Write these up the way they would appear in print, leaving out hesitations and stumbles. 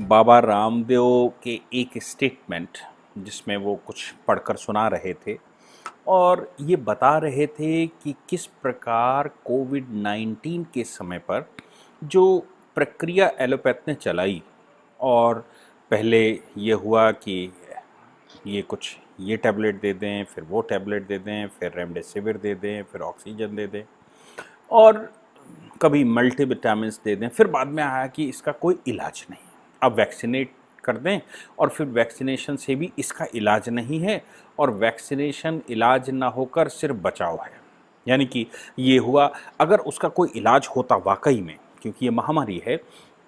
बाबा रामदेव के एक स्टेटमेंट जिसमें वो कुछ पढ़कर सुना रहे थे और ये बता रहे थे कि किस प्रकार कोविड-19 के समय पर जो प्रक्रिया एलोपैथ ने चलाई और पहले ये हुआ कि ये टैबलेट दे दें, फिर वो टैबलेट दे दें, फिर रेमडेसिविर दे दें, फिर ऑक्सीजन दे दें और कभी मल्टीविटामिन्स दे दें। फिर बाद में आया कि इसका कोई इलाज नहीं, अब वैक्सीनेट कर दें और फिर वैक्सीनेशन से भी इसका इलाज नहीं है और वैक्सीनेशन इलाज ना होकर सिर्फ बचाव है। यानी कि ये हुआ, अगर उसका कोई इलाज होता वाकई में, क्योंकि ये महामारी है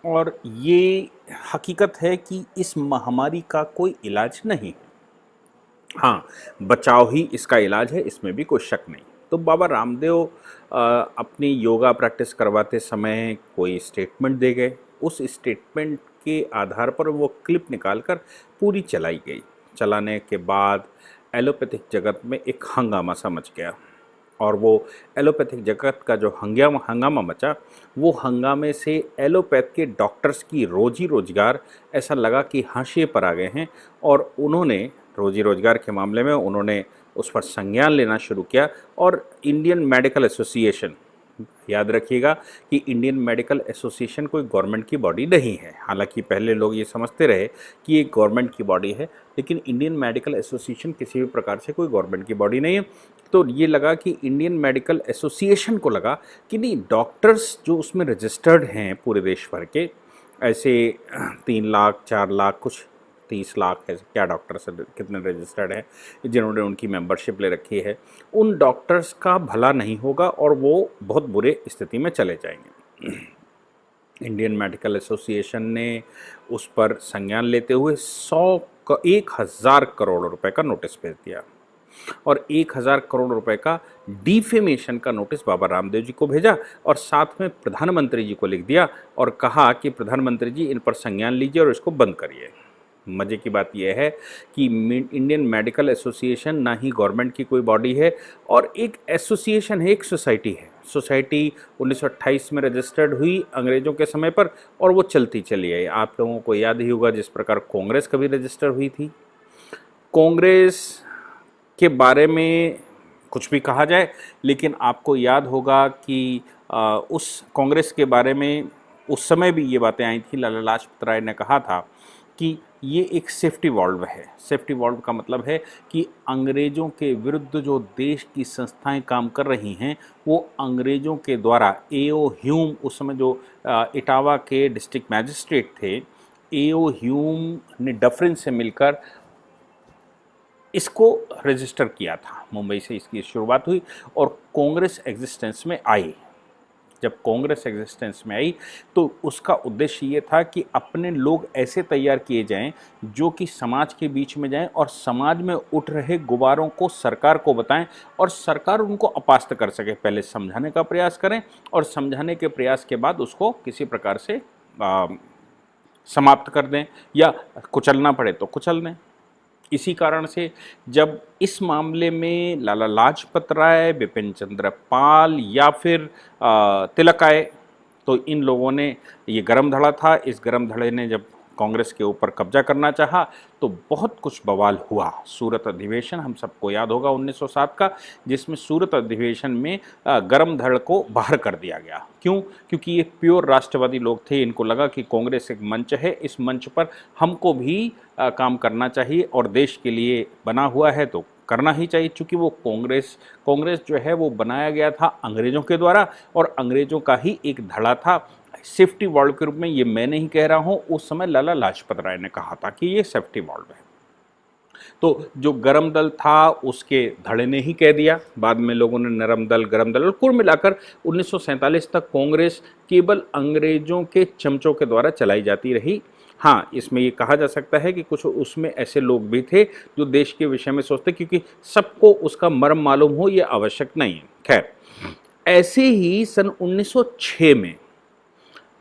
और ये हकीकत है कि इस महामारी का कोई इलाज नहीं है, हाँ बचाव ही इसका इलाज है, इसमें भी कोई शक नहीं। तो बाबा रामदेव अपनी योगा प्रैक्टिस करवाते समय कोई स्टेटमेंट दे गए, उस स्टेटमेंट के आधार पर वो क्लिप निकालकर पूरी चलाई गई। चलाने के बाद एलोपैथिक जगत में एक हंगामा सा मच गया और वो एलोपैथिक जगत का जो हंगामा मचा, वो हंगामे से एलोपैथ के डॉक्टर्स की रोजी रोजगार ऐसा लगा कि हाशिए पर आ गए हैं और उन्होंने रोजी रोजगार के मामले में उन्होंने उस पर संज्ञान लेना शुरू किया। और इंडियन मेडिकल एसोसिएशन, याद रखिएगा कि इंडियन मेडिकल एसोसिएशन कोई गवर्नमेंट की बॉडी नहीं है, हालांकि पहले लोग ये समझते रहे कि ये गवर्नमेंट की बॉडी है, लेकिन इंडियन मेडिकल एसोसिएशन किसी भी प्रकार से कोई गवर्नमेंट की बॉडी नहीं है। तो ये लगा कि इंडियन मेडिकल एसोसिएशन को लगा कि नहीं, डॉक्टर्स जो उसमें रजिस्टर्ड हैं पूरे देश भर के, ऐसे 3 लाख 4 लाख कुछ 30 लाख है क्या डॉक्टर्स कितने रजिस्टर्ड हैं जिन्होंने उनकी मेंबरशिप ले रखी है, उन डॉक्टर्स का भला नहीं होगा और वो बहुत बुरे स्थिति में चले जाएंगे। इंडियन मेडिकल एसोसिएशन ने उस पर संज्ञान लेते हुए 1,000 करोड़ रुपए का नोटिस भेज दिया और 1,000 करोड़ रुपए का डिफेमेशन का नोटिस बाबा रामदेव जी को भेजा और साथ में प्रधानमंत्री जी को लिख दिया और कहा कि प्रधानमंत्री जी इन पर संज्ञान लीजिए और इसको बंद करिए। मज़े की बात यह है कि इंडियन मेडिकल एसोसिएशन ना ही गवर्नमेंट की कोई बॉडी है और एक एसोसिएशन है, एक सोसाइटी है। सोसाइटी 1928 में रजिस्टर्ड हुई अंग्रेज़ों के समय पर और वो चलती चली आई। आप लोगों को याद ही होगा जिस प्रकार कांग्रेस कभी रजिस्टर हुई थी। कांग्रेस के बारे में कुछ भी कहा जाए, लेकिन आपको याद होगा कि उस कांग्रेस के बारे में उस समय भी ये बातें आई थी। लाला लाजपत राय ने कहा था कि ये एक सेफ्टी वॉल्व है। सेफ्टी वॉल्व का मतलब है कि अंग्रेज़ों के विरुद्ध जो देश की संस्थाएं काम कर रही हैं, वो अंग्रेज़ों के द्वारा एओ ह्यूम, उस समय जो इटावा के डिस्ट्रिक्ट मैजिस्ट्रेट थे, एओ ह्यूम ने डफरिन से मिलकर इसको रजिस्टर किया था। मुंबई से इसकी शुरुआत हुई और कांग्रेस एग्जिस्टेंस में आई। जब कांग्रेस एग्जिस्टेंस में आई तो उसका उद्देश्य ये था कि अपने लोग ऐसे तैयार किए जाएं जो कि समाज के बीच में जाएं और समाज में उठ रहे गुबारों को सरकार को बताएं और सरकार उनको अपास्त कर सके। पहले समझाने का प्रयास करें और समझाने के प्रयास के बाद उसको किसी प्रकार से समाप्त कर दें या कुचलना पड़े तो कुचल दें। इसी कारण से जब इस मामले में लाला लाजपत राय, बिपिन चंद्र पाल या फिर तिलक आए, तो इन लोगों ने ये गरम धड़ा था। इस गरम धड़े ने जब कांग्रेस के ऊपर कब्जा करना चाहा तो बहुत कुछ बवाल हुआ। सूरत अधिवेशन हम सबको याद होगा 1907 का, जिसमें सूरत अधिवेशन में गरम धड़ को बाहर कर दिया गया। क्यों? क्योंकि ये प्योर राष्ट्रवादी लोग थे। इनको लगा कि कांग्रेस एक मंच है, इस मंच पर हमको भी काम करना चाहिए और देश के लिए बना हुआ है तो करना ही चाहिए। चूँकि वो कांग्रेस जो है वो बनाया गया था अंग्रेज़ों के द्वारा और अंग्रेज़ों का ही एक धड़ा था सेफ्टी वॉल्व के रूप में। ये मैं नहीं कह रहा हूँ, उस समय लाला लाजपत राय ने कहा था कि ये सेफ्टी वॉल्व है। तो जो गरम दल था उसके धड़े ने ही कह दिया। बाद में लोगों ने नरम दल, गरम दल, और कुल मिलाकर 1947 तक कांग्रेस केवल अंग्रेज़ों के चमचों के द्वारा चलाई जाती रही। हाँ, इसमें ये कहा जा सकता है कि कुछ उसमें ऐसे लोग भी थे जो देश के विषय में सोचते, क्योंकि सबको उसका मर्म मालूम हो ये आवश्यक नहीं है। खैर, ऐसे ही सन 1906 में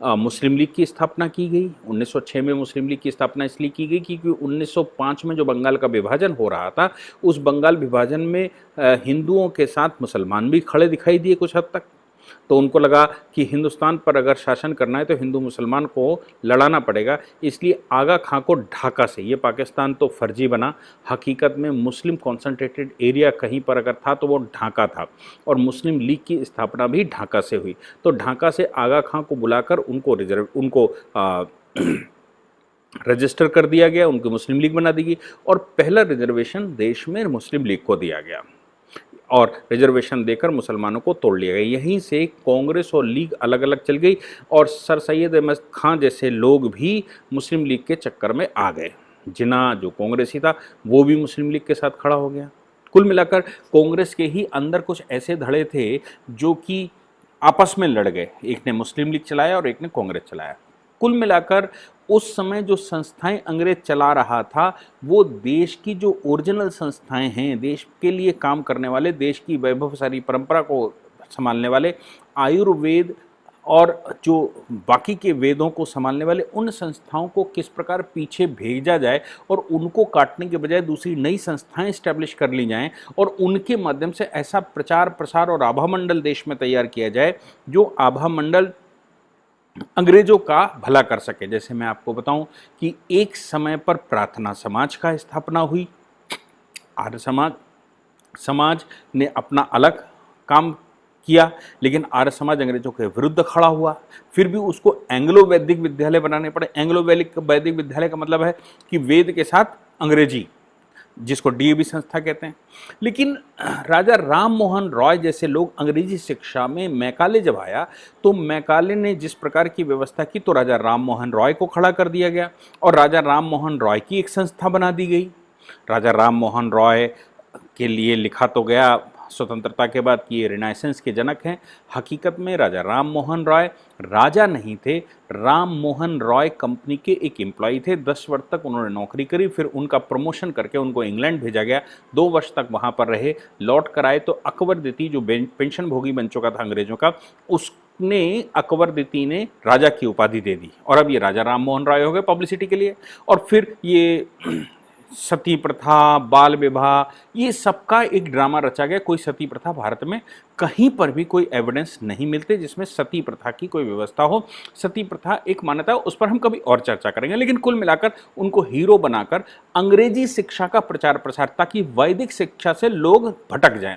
मुस्लिम लीग की स्थापना की गई। 1906 में मुस्लिम लीग की स्थापना इसलिए की गई क्योंकि 1905 में जो बंगाल का विभाजन हो रहा था, उस बंगाल विभाजन में हिंदुओं के साथ मुसलमान भी खड़े दिखाई दिए कुछ हद तक। तो उनको लगा कि हिंदुस्तान पर अगर शासन करना है तो हिंदू मुसलमान को लड़ाना पड़ेगा, इसलिए आगा खां को ढाका से, ये पाकिस्तान तो फर्जी बना, हकीकत में मुस्लिम कॉन्सेंट्रेटेड एरिया कहीं पर अगर था तो वो ढाका था, और मुस्लिम लीग की स्थापना भी ढाका से हुई। तो ढाका से आगा खां को बुलाकर उनको रजिस्टर कर दिया गया, उनकी मुस्लिम लीग बना दी गई, और पहला रिजर्वेशन देश में मुस्लिम लीग को दिया गया और रिजर्वेशन देकर मुसलमानों को तोड़ लिया गया। यहीं से कांग्रेस और लीग अलग अलग चल गई और सर सैयद अहमद खां जैसे लोग भी मुस्लिम लीग के चक्कर में आ गए। जिन्ना जो कांग्रेसी था वो भी मुस्लिम लीग के साथ खड़ा हो गया। कुल मिलाकर कांग्रेस के ही अंदर कुछ ऐसे धड़े थे जो कि आपस में लड़ गए, एक ने मुस्लिम लीग चलाया और एक ने कांग्रेस चलाया। कुल मिलाकर उस समय जो संस्थाएं अंग्रेज चला रहा था वो देश की जो ओरिजिनल संस्थाएं हैं, देश के लिए काम करने वाले, देश की वैभवशाली परंपरा को संभालने वाले, आयुर्वेद और जो बाकी के वेदों को संभालने वाले उन संस्थाओं को किस प्रकार पीछे भेजा जाए और उनको काटने के बजाय दूसरी नई संस्थाएं स्टैब्लिश कर ली जाएं और उनके माध्यम से ऐसा प्रचार प्रसार और आभा मंडल देश में तैयार किया जाए जो आभा मंडल अंग्रेजों का भला कर सके। जैसे मैं आपको बताऊं कि एक समय पर प्रार्थना समाज का स्थापना हुई, आर्य समाज ने अपना अलग काम किया, लेकिन आर्य समाज अंग्रेजों के विरुद्ध खड़ा हुआ। फिर भी उसको एंग्लो वैदिक विद्यालय बनाने पड़े। एंग्लो वैदिक विद्यालय का मतलब है कि वेद के साथ अंग्रेजी, जिसको डीएवी संस्था कहते हैं। लेकिन राजा राम मोहन रॉय जैसे लोग अंग्रेजी शिक्षा में मैकाले जब आया तो मैकाले ने जिस प्रकार की व्यवस्था की तो राजा राम मोहन रॉय को खड़ा कर दिया गया और राजा राम मोहन रॉय की एक संस्था बना दी गई। राजा राम मोहन रॉय के लिए लिखा तो गया स्वतंत्रता के बाद कि ये रिनाइसेंस के जनक हैं। हकीकत में राजा राम मोहन रॉय राजा नहीं थे, राम मोहन रॉय कंपनी के एक एम्प्लॉय थे। 10 वर्ष तक उन्होंने नौकरी करी, फिर उनका प्रमोशन करके उनको इंग्लैंड भेजा गया। 2 वर्ष तक वहाँ पर रहे, लौट कर आए तो अकबर द्वितीय जो पेंशन भोगी बन चुका था अंग्रेजों का, उसने अकबर द्वितीय ने राजा की उपाधि दे दी और अब ये राजा राम मोहन रॉय हो गए पब्लिसिटी के लिए। और फिर ये सती प्रथा, बाल विवाह, ये सबका एक ड्रामा रचा गया। कोई सती प्रथा भारत में कहीं पर भी कोई एविडेंस नहीं मिलते जिसमें सती प्रथा की कोई व्यवस्था हो। सती प्रथा एक मान्यता है, उस पर हम कभी और चर्चा करेंगे। लेकिन कुल मिलाकर उनको हीरो बनाकर अंग्रेजी शिक्षा का प्रचार प्रसार, ताकि वैदिक शिक्षा से लोग भटक जाएं,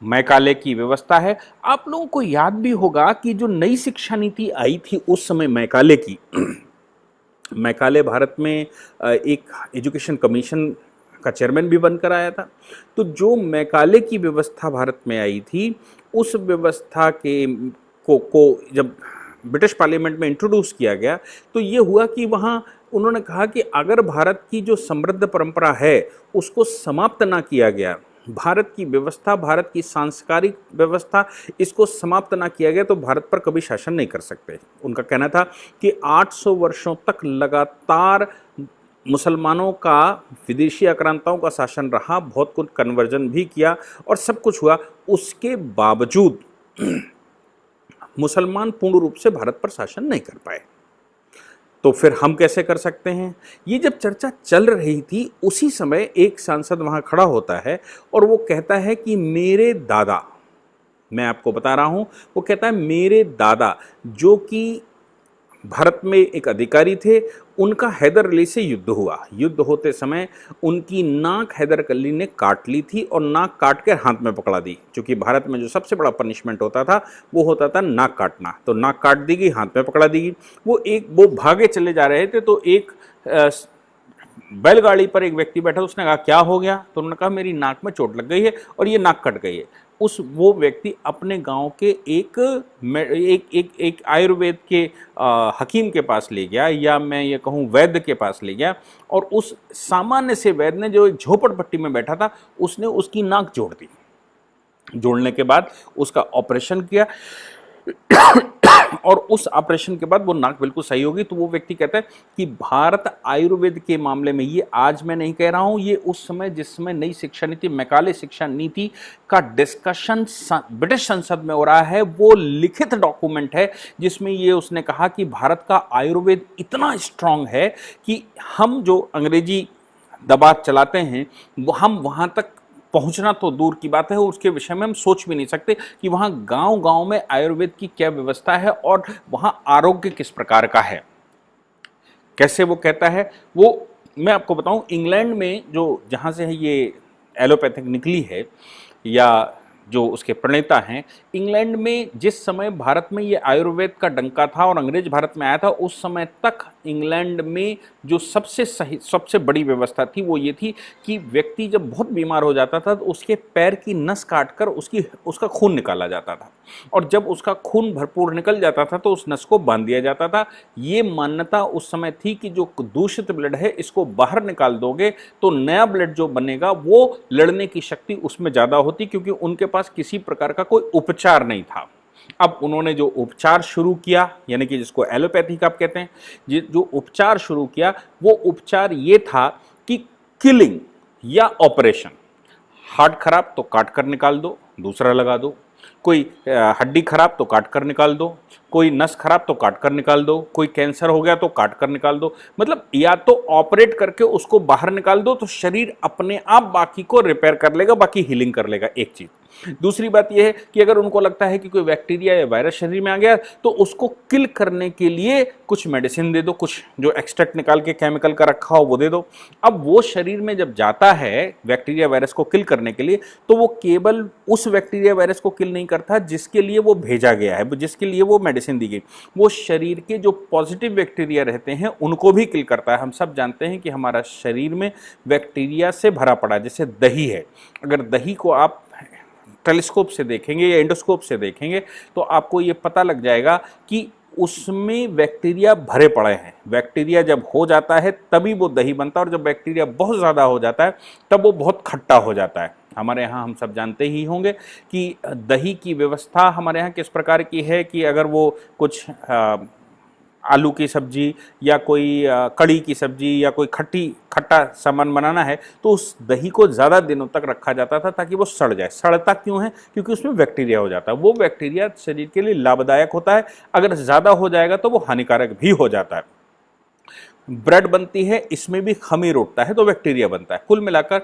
मैकाले की व्यवस्था है। आप लोगों को याद भी होगा कि जो नई शिक्षा नीति आई थी उस समय मैकाले की, मैकाले भारत में एक एजुकेशन कमीशन का चेयरमैन भी बनकर आया था। तो जो मैकाले की व्यवस्था भारत में आई थी, उस व्यवस्था के को जब ब्रिटिश पार्लियामेंट में इंट्रोड्यूस किया गया तो ये हुआ कि वहाँ उन्होंने कहा कि अगर भारत की जो समृद्ध परंपरा है उसको समाप्त ना किया गया, भारत की व्यवस्था, भारत की सांस्कृतिक व्यवस्था, इसको समाप्त ना किया गया तो भारत पर कभी शासन नहीं कर सकते। उनका कहना था कि 800 वर्षों तक लगातार मुसलमानों का विदेशी आक्रांताओं का शासन रहा, बहुत कुछ कन्वर्जन भी किया और सब कुछ हुआ, उसके बावजूद मुसलमान पूर्ण रूप से भारत पर शासन नहीं कर पाए। तो फिर हम कैसे कर सकते हैं? ये जब चर्चा चल रही थी उसी समय एक सांसद वहां खड़ा होता है और वो कहता है कि मेरे दादा, मैं आपको बता रहा हूं, वो कहता है मेरे दादा जो कि भारत में एक अधिकारी थे, उनका हैदर अली से युद्ध हुआ। युद्ध होते समय उनकी नाक हैदर अली ने काट ली थी और नाक काट कर हाथ में पकड़ा दी। क्योंकि भारत में जो सबसे बड़ा पनिशमेंट होता था वो होता था नाक काटना, तो नाक काट दी गई, हाथ में पकड़ा दी गई। वो भागे चले जा रहे थे तो एक बैलगाड़ी पर एक व्यक्ति बैठा, उसने कहा क्या हो गया? तो उन्होंने कहा मेरी नाक में चोट लग गई है और ये नाक कट गई है। वो व्यक्ति अपने गांव के एक आयुर्वेद के हकीम के पास ले गया, या मैं ये कहूँ वैद्य के पास ले गया, और उस सामान्य से वैद्य ने जो एक झोपड़पट्टी में बैठा था उसने उसकी नाक जोड़ दी। जोड़ने के बाद उसका ऑपरेशन किया और उस ऑपरेशन के बाद वो नाक बिल्कुल सही होगी। तो वो व्यक्ति कहता है कि भारत आयुर्वेद के मामले में, ये आज मैं नहीं कह रहा हूं, ये उस समय जिस समय नई शिक्षा नीति, मैकाले शिक्षा नीति का डिस्कशन ब्रिटिश संसद में हो रहा है, वो लिखित डॉक्यूमेंट है जिसमें ये उसने कहा कि भारत का आयुर्वेद इतना स्ट्रांग है कि हम जो अंग्रेजी दबाव चलाते हैं वो हम वहां तक पहुंचना तो दूर की बात है, उसके विषय में हम सोच भी नहीं सकते कि वहाँ गांव-गांव में आयुर्वेद की क्या व्यवस्था है और वहाँ आरोग्य किस प्रकार का है। कैसे वो कहता है, वो मैं आपको बताऊं, इंग्लैंड में जो जहाँ से ये एलोपैथिक निकली है या जो उसके प्रणेता हैं, इंग्लैंड में जिस समय भारत में ये आयुर्वेद का डंका था और अंग्रेज भारत में आया था, उस समय तक इंग्लैंड में जो सबसे बड़ी व्यवस्था थी वो ये थी कि व्यक्ति जब बहुत बीमार हो जाता था तो उसके पैर की नस काटकर उसका खून निकाला जाता था, और जब उसका खून भरपूर निकल जाता था तो उस नस को बांध दिया जाता था। ये मान्यता उस समय थी कि जो दूषित ब्लड है इसको बाहर निकाल दोगे तो नया ब्लड जो बनेगा वो लड़ने की शक्ति उसमें ज़्यादा होती, क्योंकि उनके पास किसी प्रकार का कोई उपचार नहीं था। अब उन्होंने जो उपचार शुरू किया, यानी कि जिसको एलोपैथिक आप कहते हैं, जो उपचार शुरू किया वो उपचार ये था कि किलिंग या ऑपरेशन। हार्ट खराब तो काट कर निकाल दो, दूसरा लगा दो। कोई हड्डी खराब तो काट कर निकाल दो, कोई नस खराब तो काट कर निकाल दो, कोई कैंसर हो गया तो काट कर निकाल दो। मतलब या तो ऑपरेट करके उसको बाहर निकाल दो तो शरीर अपने आप बाकी को रिपेयर कर लेगा, बाकी हीलिंग कर लेगा, एक चीज। दूसरी बात यह है कि अगर उनको लगता है कि कोई बैक्टीरिया या वायरस शरीर में आ गया तो उसको किल करने के लिए कुछ मेडिसिन दे दो, कुछ जो एक्सट्रैक्ट निकाल के केमिकल का रखा हो वो दे दो। अब वो शरीर में जब जाता है बैक्टीरिया वायरस को किल करने के लिए, तो वो केवल उस बैक्टीरिया वायरस को किल नहीं करता जिसके लिए वो भेजा गया है, जिसके लिए वो मेडिसिन दी गई। वो शरीर के जो पॉजिटिव बैक्टीरिया रहते हैं उनको भी किल करता है। हम सब जानते हैं कि हमारा शरीर में बैक्टीरिया से भरा पड़ा, जैसे दही है, अगर दही को आप टेलीस्कोप से देखेंगे या एंडोस्कोप से देखेंगे तो आपको ये पता लग जाएगा कि उसमें बैक्टीरिया भरे पड़े हैं। बैक्टीरिया जब हो जाता है तभी वो दही बनता है, और जब बैक्टीरिया बहुत ज़्यादा हो जाता है तब वो बहुत खट्टा हो जाता है। हमारे यहाँ हम सब जानते ही होंगे कि दही की व्यवस्था हमारे यहाँ किस प्रकार की है कि अगर वो कुछ आलू की सब्जी या कोई कड़ी की सब्जी या कोई खट्टा सामान बनाना है तो उस दही को ज़्यादा दिनों तक रखा जाता था ताकि वो सड़ जाए। सड़ता क्यों है? क्योंकि उसमें बैक्टीरिया हो जाता है। वो बैक्टीरिया शरीर के लिए लाभदायक होता है, अगर ज़्यादा हो जाएगा तो वो हानिकारक भी हो जाता है। ब्रेड बनती है, इसमें भी खमीर उठता है तो बैक्टीरिया बनता है। कुल मिलाकर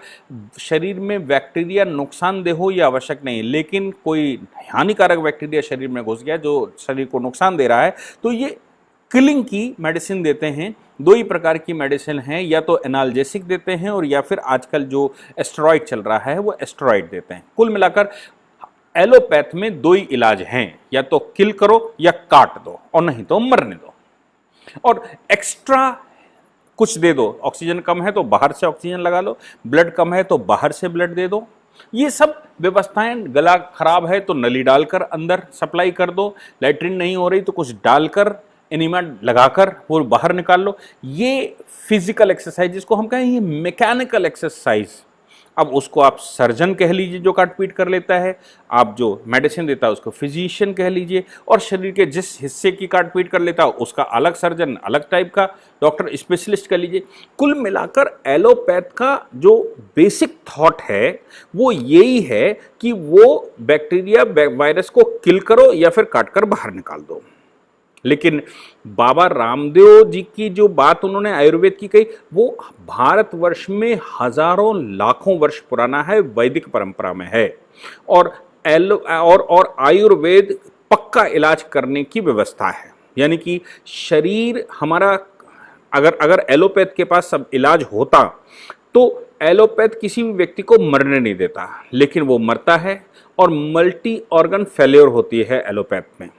शरीर में बैक्टीरिया नुकसानदेह हो यह आवश्यक नहीं है, लेकिन कोई हानिकारक बैक्टीरिया शरीर में घुस गया जो शरीर को नुकसान दे रहा है तो ये किलिंग की मेडिसिन देते हैं। दो ही प्रकार की मेडिसिन हैं, या तो एनाल्जेसिक देते हैं और या फिर आजकल जो एस्टेरॉइड चल रहा है वो एस्टेरॉइड देते हैं। कुल मिलाकर एलोपैथ में दो ही इलाज हैं, या तो किल करो या काट दो और नहीं तो मरने दो। और एक्स्ट्रा कुछ दे दो, ऑक्सीजन कम है तो बाहर से ऑक्सीजन लगा लो, ब्लड कम है तो बाहर से ब्लड दे दो। ये सब व्यवस्थाएं, गला खराब है तो नली डालकर अंदर सप्लाई कर दो, लैट्रिन नहीं हो रही तो कुछ डालकर एनिमा लगाकर वो बाहर निकाल लो। ये फिजिकल एक्सरसाइज जिसको हम कहें, ये मैकेनिकल एक्सरसाइज। अब उसको आप सर्जन कह लीजिए जो काट पीट कर लेता है, आप जो मेडिसिन देता है उसको फिजिशियन कह लीजिए, और शरीर के जिस हिस्से की काट पीट कर लेता है उसका अलग सर्जन, अलग टाइप का डॉक्टर स्पेशलिस्ट कह लीजिए। कुल मिलाकर एलोपैथ का जो बेसिक थॉट है वो यही है कि वो बैक्टीरिया वायरस को किल करो या फिर काट कर बाहर निकाल दो। लेकिन बाबा रामदेव जी की जो बात उन्होंने आयुर्वेद की कही वो भारतवर्ष में हजारों लाखों वर्ष पुराना है, वैदिक परंपरा में है, और आयुर्वेद पक्का इलाज करने की व्यवस्था है। यानी कि शरीर हमारा, अगर एलोपैथ के पास सब इलाज होता तो एलोपैथ किसी भी व्यक्ति को मरने नहीं देता, लेकिन वो मरता है, और मल्टी ऑर्गन फेल्योर होती है एलोपैथ में।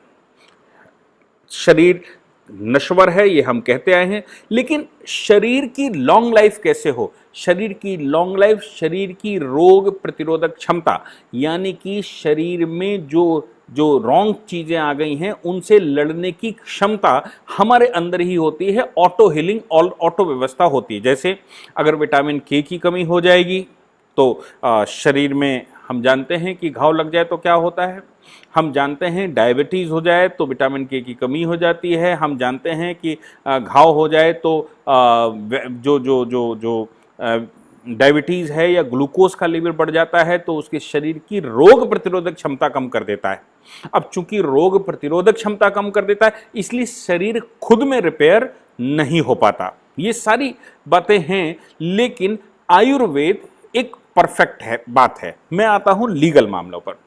शरीर नश्वर है ये हम कहते आए हैं, लेकिन शरीर की लॉन्ग लाइफ कैसे हो? शरीर की लॉन्ग लाइफ, शरीर की रोग प्रतिरोधक क्षमता, यानी कि शरीर में जो रॉन्ग चीजें आ गई हैं उनसे लड़ने की क्षमता हमारे अंदर ही होती है। ऑटो हीलिंग और ऑटो व्यवस्था होती है। जैसे अगर विटामिन के की कमी हो जाएगी तो शरीर में हम जानते हैं कि घाव लग जाए तो क्या होता है, हम जानते हैं डायबिटीज़ हो जाए तो विटामिन के की कमी हो जाती है, हम जानते हैं कि घाव हो जाए तो जो जो जो जो डायबिटीज़ है या ग्लूकोज का लेवल बढ़ जाता है तो उसके शरीर की रोग प्रतिरोधक क्षमता कम कर देता है। अब चूंकि रोग प्रतिरोधक क्षमता कम कर देता है इसलिए शरीर खुद में रिपेयर नहीं हो पाता। ये सारी बातें हैं, लेकिन आयुर्वेद एक परफेक्ट है बात है। मैं आता हूं लीगल मामलों पर।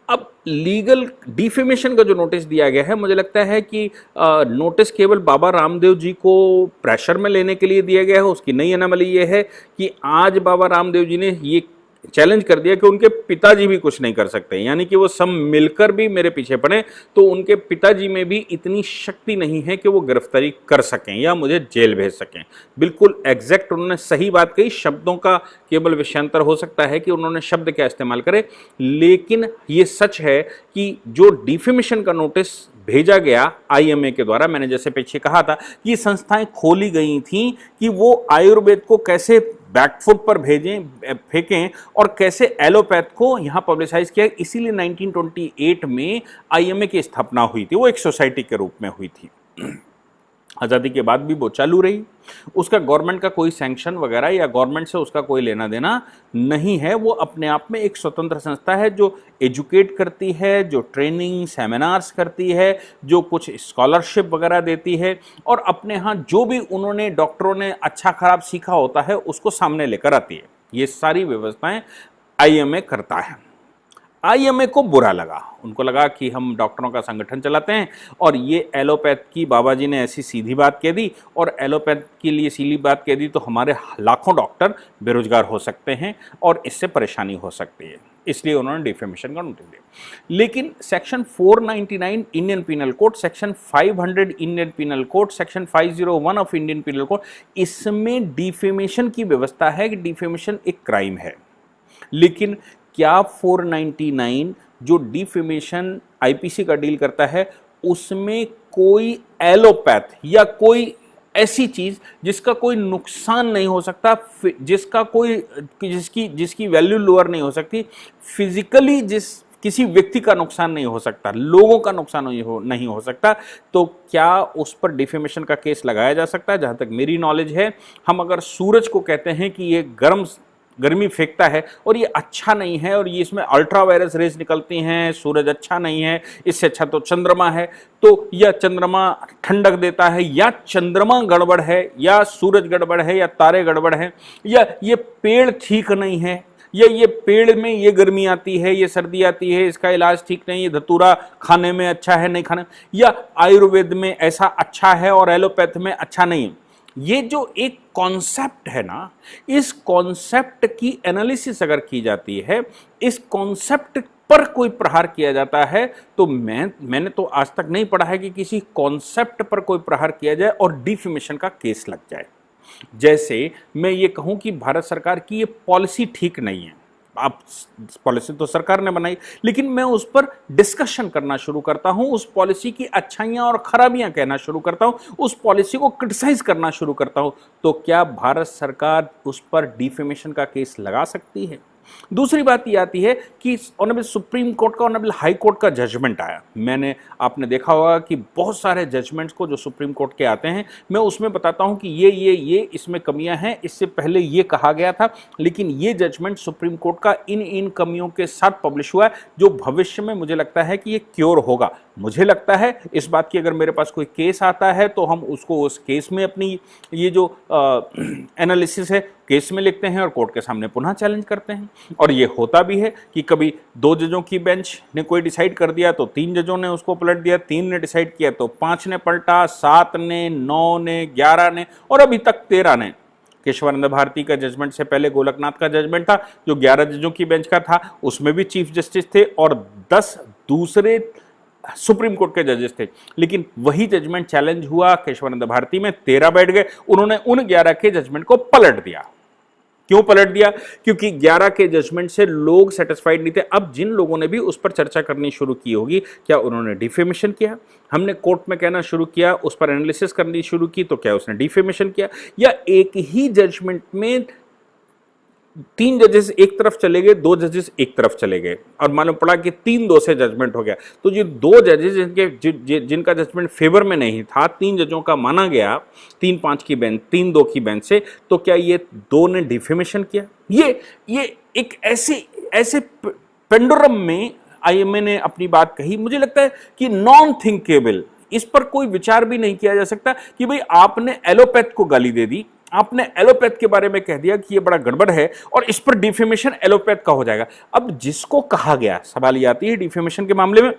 अब लीगल डिफेमेशन का जो नोटिस दिया गया है, मुझे लगता है कि नोटिस केवल बाबा रामदेव जी को प्रेशर में लेने के लिए दिया गया है। उसकी नई एनामली ये है कि आज बाबा रामदेव जी ने ये चैलेंज कर दिया कि उनके पिताजी भी कुछ नहीं कर सकते, यानी कि वो सब मिलकर भी मेरे पीछे पड़े तो उनके पिताजी में भी इतनी शक्ति नहीं है कि वो गिरफ्तारी कर सकें या मुझे जेल भेज सकें। बिल्कुल एग्जैक्ट उन्होंने सही बात कही, शब्दों का केवल विषयांतर हो सकता है कि उन्होंने शब्द क्या इस्तेमाल करे, लेकिन ये सच है कि जो डिफेमेशन का नोटिस भेजा गया आईएमए के द्वारा, मैंने जैसे पीछे कहा था कि संस्थाएं खोली गई थीं कि वो आयुर्वेद को कैसे बैकफुट पर भेजें, फेंकें और कैसे एलोपैथ को यहां पब्लिसाइज किया। इसीलिए 1928 में आईएमए की स्थापना हुई थी, वो एक सोसाइटी के रूप में हुई थी। आज़ादी के बाद भी वो चालू रही। उसका गवर्नमेंट का कोई सैंक्शन वगैरह या गवर्नमेंट से उसका कोई लेना देना नहीं है। वो अपने आप में एक स्वतंत्र संस्था है जो एजुकेट करती है, जो ट्रेनिंग सेमिनार्स करती है, जो कुछ स्कॉलरशिप वगैरह देती है और अपने यहाँ जो भी उन्होंने डॉक्टरों ने अच्छा खराब सीखा होता है उसको सामने लेकर आती है। ये सारी व्यवस्थाएं आईएमए करता है। आईएमए को बुरा लगा, उनको लगा कि हम डॉक्टरों का संगठन चलाते हैं और ये एलोपैथ की बाबा जी ने ऐसी सीधी बात कह दी और एलोपैथ के लिए सीधी बात कह दी तो हमारे लाखों डॉक्टर बेरोजगार हो सकते हैं और इससे परेशानी हो सकती है, इसलिए उन्होंने डिफेमेशन का नोटिस दिया। लेकिन section 499 Indian penal code, section 500 Indian penal code, section 501 of Indian penal code, इसमें डिफेमेशन की व्यवस्था है कि डिफेमेशन एक क्राइम है। लेकिन क्या 499 जो डिफेमेशन आईपीसी का डील करता है उसमें कोई एलोपैथ या कोई ऐसी चीज जिसका कोई नुकसान नहीं हो सकता, जिसका कोई जिसकी वैल्यू लोअर नहीं हो सकती, फिजिकली किसी व्यक्ति का नुकसान नहीं हो सकता, लोगों का नुकसान नहीं हो सकता, तो क्या उस पर डिफेमेशन का केस लगाया जा सकता है? जहां तक मेरी नॉलेज है, हम अगर सूरज को कहते हैं कि ये गर्मी फेंकता है और ये अच्छा नहीं है और ये इसमें अल्ट्रा वायरस रेज निकलती हैं, सूरज अच्छा नहीं है, इससे अच्छा तो चंद्रमा है, तो या चंद्रमा ठंडक देता है या चंद्रमा गड़बड़ है या सूरज गड़बड़ है या तारे गड़बड़ है या ये पेड़ ठीक नहीं है या ये पेड़ में ये गर्मी आती है, ये सर्दी आती है, इसका इलाज ठीक नहीं, ये धतूरा खाने में अच्छा है नहीं खाने, या आयुर्वेद में ऐसा अच्छा है और एलोपैथ में अच्छा नहीं है। ये जो एक कॉन्सेप्ट है ना, इस कॉन्सेप्ट की एनालिसिस अगर की जाती है, इस कॉन्सेप्ट पर कोई प्रहार किया जाता है, तो मैंने तो आज तक नहीं पढ़ा है कि किसी कॉन्सेप्ट पर कोई प्रहार किया जाए और डिफेमेशन का केस लग जाए। जैसे मैं ये कहूं कि भारत सरकार की ये पॉलिसी ठीक नहीं है, आप पॉलिसी तो सरकार ने बनाई, लेकिन मैं उस पर डिस्कशन करना शुरू करता हूं, उस पॉलिसी की अच्छाइयां और खराबियां कहना शुरू करता हूं, उस पॉलिसी को क्रिटिसाइज करना शुरू करता हूं, तो क्या भारत सरकार उस पर डिफेमेशन का केस लगा सकती है? दूसरी बात ये आती है कि ऑनरेबल सुप्रीम कोर्ट का, ऑनरेबल हाई कोर्ट का जजमेंट आया। आपने देखा होगा कि बहुत सारे जजमेंट्स को जो सुप्रीम कोर्ट के आते हैं, मैं उसमें बताता हूं कि ये इसमें कमियां हैं, इससे पहले ये कहा गया था, लेकिन ये जजमेंट सुप्रीम कोर्ट का इन कमियों के साथ पब्लिश हुआ है, जो भविष्य में मुझे लगता है कि ये क्योर होगा। मुझे लगता है इस बात की, अगर मेरे पास कोई केस आता है तो हम उसको उस केस में अपनी ये जो एनालिसिस है केस में लिखते हैं और कोर्ट के सामने पुनः चैलेंज करते हैं। और ये होता भी है कि कभी 2 जजों की बेंच ने कोई डिसाइड कर दिया तो 3 जजों ने उसको पलट दिया, 3 ने डिसाइड किया तो 5 ने पलटा, 7 ने, 9 ने, 11 ने और अभी तक 13 ने। केशवानंद भारती का जजमेंट से पहले गोलकनाथ का जजमेंट था जो 11 जजों की बेंच का था, उसमें भी चीफ जस्टिस थे और 10 दूसरे सुप्रीम कोर्ट के जजेस थे, लेकिन वही जजमेंट चैलेंज हुआ केशवानंद भारती में, 13 बैठ गए, उन्होंने उन 11 के जजमेंट को पलट दिया। क्यों पलट दिया? क्योंकि 11 के जजमेंट से लोग सेटिस्फाइड नहीं थे। अब जिन लोगों ने भी उस पर चर्चा करनी शुरू की होगी, क्या उन्होंने डिफेमेशन किया? हमने कोर्ट में कहना शुरू किया, उस पर एनालिसिस करनी शुरू की, तो क्या उसने डिफेमेशन किया? या एक ही जजमेंट में 3 जजेस एक तरफ चले गए, 2 जजेस एक तरफ चले गए और मालूम पड़ा कि 3-2 से जजमेंट हो गया, तो ये 2 जजेस जिनका जजमेंट फेवर में नहीं था, 3 जजों का माना गया, 3-5 की बेंच, 3-2 की बेंच से, तो क्या ये 2 ने डिफेमेशन किया? ये एक ऐसे पेंडुलम में आईएमए ने अपनी बात कही। मुझे लगता है कि नॉन थिंकेबल, इस पर कोई विचार भी नहीं किया जा सकता कि भाई आपने एलोपैथ को गाली दे दी, आपने एलोपैथ के बारे में कह दिया कि ये बड़ा गड़बड़ है और इस पर डिफेमेशन एलोपैथ का हो जाएगा। अब जिसको कहा गया, सवाल ये आती है डिफेमेशन के मामले में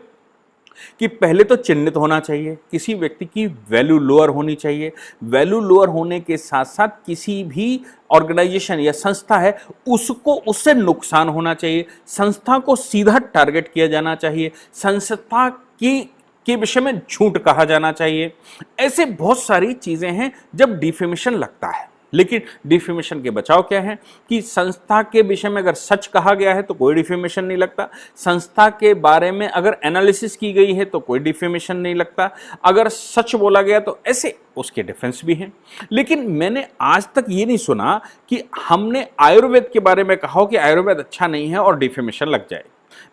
कि पहले तो चिन्हित होना चाहिए, किसी व्यक्ति की वैल्यू लोअर होनी चाहिए, वैल्यू लोअर होने के साथ साथ किसी भी ऑर्गेनाइजेशन या संस्था है उसको उससे नुकसान होना चाहिए, संस्था को सीधा टारगेट किया जाना चाहिए, संस्था की के विषय में झूठ कहा जाना चाहिए। ऐसे बहुत सारी चीजें हैं जब डिफेमेशन लगता है। लेकिन डिफेमेशन के बचाव क्या है कि संस्था के विषय में अगर सच कहा गया है तो कोई डिफेमेशन नहीं लगता, संस्था के बारे में अगर एनालिसिस की गई है तो कोई डिफेमेशन नहीं लगता, अगर सच बोला गया तो ऐसे उसके डिफेंस भी हैं। लेकिन मैंने आज तक ये नहीं सुना कि हमने आयुर्वेद के बारे में कहा हो कि आयुर्वेद अच्छा नहीं है और डिफेमेशन लग जाए।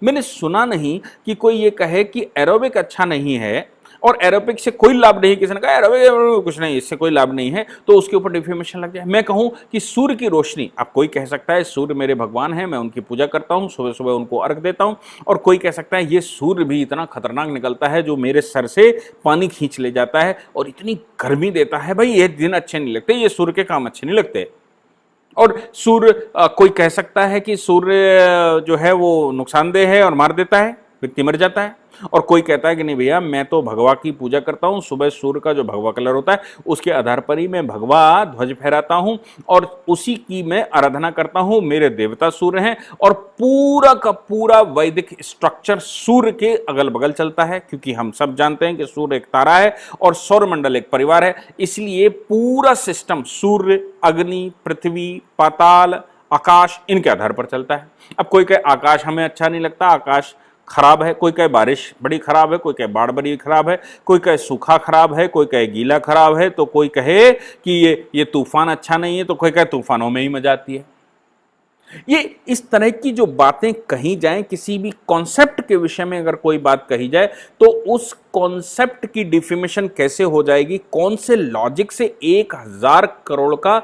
मैंने सुना नहीं कि कोई ये कहे कि एरोबिक अच्छा नहीं है और एरोबिक से कोई लाभ नहीं, किसी ने कहा एरोबिक कुछ नहीं, इससे कोई लाभ नहीं है तो उसके ऊपर डिफेमेशन लग जाए। मैं कहूं कि सूर्य की रोशनी, अब कोई कह सकता है सूर्य मेरे भगवान है, मैं उनकी पूजा करता हूं, सुबह सुबह उनको अर्घ देता हूं, और कोई कह सकता है ये सूर्य भी इतना खतरनाक निकलता है जो मेरे सर से पानी खींच ले जाता है और इतनी गर्मी देता है, भाई ये दिन अच्छे नहीं लगते, ये सूर्य के काम अच्छे नहीं लगते। और सूर्य कोई कह सकता है कि सूर्य जो है वो नुकसानदेह है और मार देता है, व्यक्ति मर जाता है। और कोई कहता है कि नहीं भैया मैं तो भगवा की पूजा करता हूं, सुबह सूर्य का जो भगवा कलर होता है उसके आधार पर ही मैं भगवा ध्वज फहराता हूं और उसी की मैं आराधना करता हूं, मेरे देवता सूर्य हैं। और पूरा का पूरा वैदिक स्ट्रक्चर सूर्य के अगल बगल चलता है, क्योंकि हम सब जानते हैं कि सूर्य एक तारा है और सौरमंडल एक परिवार है, इसलिए पूरा सिस्टम सूर्य, अग्नि, पृथ्वी, पाताल, आकाश इनके आधार पर चलता है। अब कोई कहे आकाश हमें अच्छा नहीं लगता, आकाश खराब है, कोई कहे बारिश बड़ी खराब है, कोई कहे बाढ़ बड़ी खराब है, कोई कहे सूखा खराब है, कोई कहे गीला खराब है, तो कोई कहे कि ये तूफान अच्छा नहीं है, तो कोई कहे तूफानों में ही मजा आती है। ये इस तरह की जो बातें कही जाएं, किसी भी कॉन्सेप्ट के विषय में अगर कोई बात कही जाए तो उस कॉन्सेप्ट की डिफेमेशन कैसे हो जाएगी, कौन से लॉजिक से 1000 करोड़ का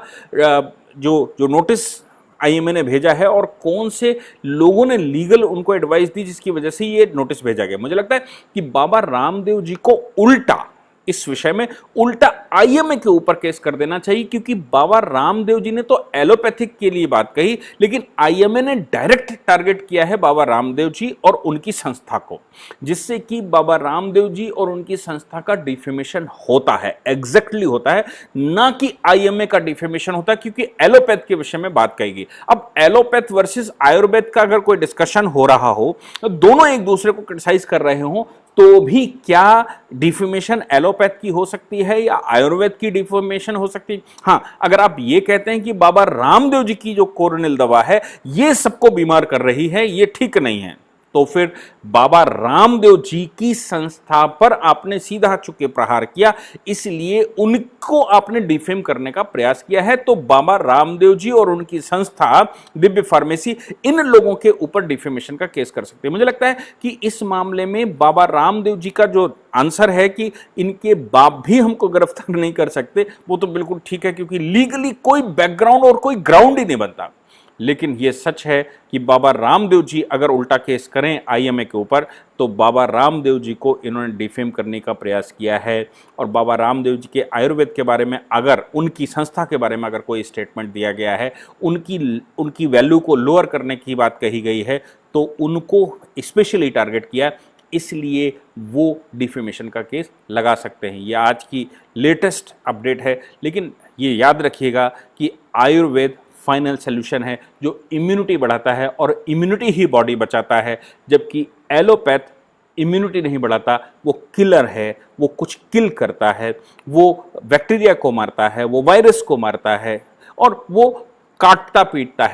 जो नोटिस आईएमए ने भेजा है और कौन से लोगों ने लीगल उनको एडवाइस दी जिसकी वजह से ये नोटिस भेजा गया। मुझे लगता है कि बाबा रामदेव जी को उल्टा इस विषय में उल्टा आईएमए के ऊपर केस कर देना चाहिए, क्योंकि बाबा रामदेव जी ने तो एलोपैथिक के लिए बात कही, लेकिन आईएमए ने डायरेक्ट टारगेट किया है बाबा रामदेव जी और उनकी संस्था को, जिससे कि बाबा रामदेव जी और उनकी संस्था का डिफेमेशन होता है, एग्जैक्टली होता है, ना कि आईएमए का डिफेमेशन होता है, क्योंकि एलोपैथ के विषय में बात कही गई। अब एलोपैथ वर्सेस आयुर्वेद का अगर कोई डिस्कशन हो रहा हो, तो दोनों एक दूसरे को क्रिटिसाइज कर रहे हो, तो भी क्या डिफेमेशन एलोपैथ की हो सकती है या आयुर्वेद की डिफेमेशन हो सकती है? हाँ, अगर आप ये कहते हैं कि बाबा रामदेव जी की जो कोरोनिल दवा है ये सबको बीमार कर रही है, ये ठीक नहीं है, तो फिर बाबा रामदेव जी की संस्था पर आपने सीधा चुके प्रहार किया, इसलिए उनको आपने डिफेम करने का प्रयास किया है। तो बाबा रामदेव जी और उनकी संस्था दिव्य फार्मेसी इन लोगों के ऊपर डिफेमेशन का केस कर सकते हैं। मुझे लगता है कि इस मामले में बाबा रामदेव जी का जो आंसर है कि इनके बाप भी हमको गिरफ्तार नहीं कर सकते, वो तो बिल्कुल ठीक है, क्योंकि लीगली कोई बैकग्राउंड और कोई ग्राउंड ही नहीं बनता। लेकिन यह सच है कि बाबा रामदेव जी अगर उल्टा केस करें आईएमए के ऊपर, तो बाबा रामदेव जी को इन्होंने डिफेम करने का प्रयास किया है। और बाबा रामदेव जी के आयुर्वेद के बारे में, अगर उनकी संस्था के बारे में अगर कोई स्टेटमेंट दिया गया है, उनकी वैल्यू को लोअर करने की बात कही गई है, तो उनको स्पेशली टारगेट किया, इसलिए वो डिफेमेशन का केस लगा सकते हैं। ये आज की लेटेस्ट अपडेट है, लेकिन ये याद रखिएगा कि आयुर्वेद फाइनल सॉल्यूशन है जो इम्यूनिटी बढ़ाता है और इम्यूनिटी ही बॉडी बचाता है, जबकि एलोपैथ इम्यूनिटी नहीं बढ़ाता, वो किलर है, वो कुछ किल करता है, वो बैक्टीरिया को मारता है, वो वायरस को मारता है और वो काटता पीटता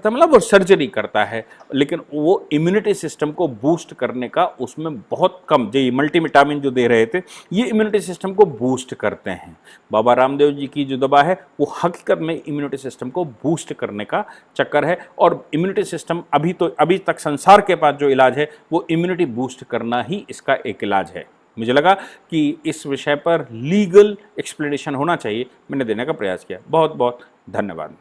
मतलब वो सर्जरी करता है, लेकिन वो इम्यूनिटी सिस्टम को बूस्ट करने का उसमें बहुत कम, जो मल्टीविटामिन जो दे रहे थे ये इम्यूनिटी सिस्टम को बूस्ट करते हैं। बाबा रामदेव जी की जो दवा है वो हकीकत में इम्यूनिटी सिस्टम को बूस्ट करने का चक्कर है, और इम्यूनिटी सिस्टम अभी तक संसार के पास जो इलाज है वो इम्यूनिटी बूस्ट करना ही इसका एक इलाज है। मुझे लगा कि इस विषय पर लीगल एक्सप्लेनेशन होना चाहिए, मैंने देने का प्रयास किया। बहुत बहुत धन्यवाद।